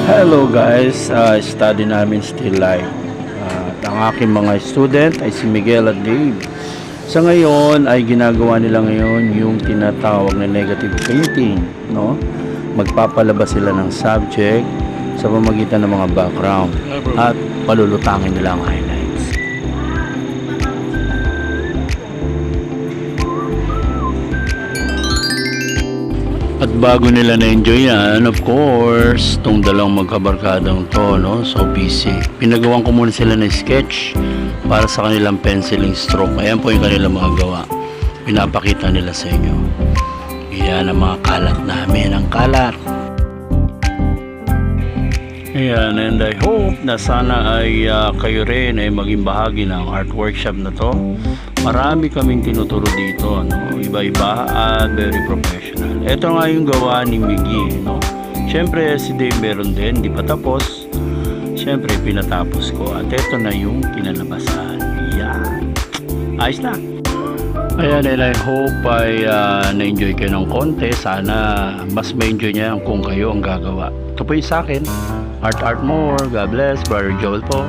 Hello guys, study namin still life. At ang aking mga student ay si Miguel at Dave. Sa ngayon ay ginagawa nila ngayon yung tinatawag na negative painting, no? Magpapalabas sila ng subject sa pamamagitan ng mga background at palulutangin nila ang highlights. At bago nila na-enjoy yan, of course, tong dalawang magkabarkadang to, no? So busy. Pinagawan ko muna sila ng sketch para sa kanilang penciling stroke. Ayan po yung kanilang mga gawa. Pinapakita nila sa inyo. Yan ang mga kalat namin, ang kalat. Ayan, and I hope na sana ay kayo rin ay maging bahagi ng art workshop na to. Marami kaming tinuturo dito, no? Iba-iba at very professional. Ito nga yung gawa ni Miggy, no? Siyempre si Dave meron din, di pa tapos. Siyempre pinatapos ko at ito na yung kinalabasan. Yan. Ayos na. Ayan, and I hope ay na-enjoy kayo ng konti. Sana mas ma-enjoy niya kung kayo ang gagawa. Ito po yung sa akin. Art more. God bless. Brother Joel po.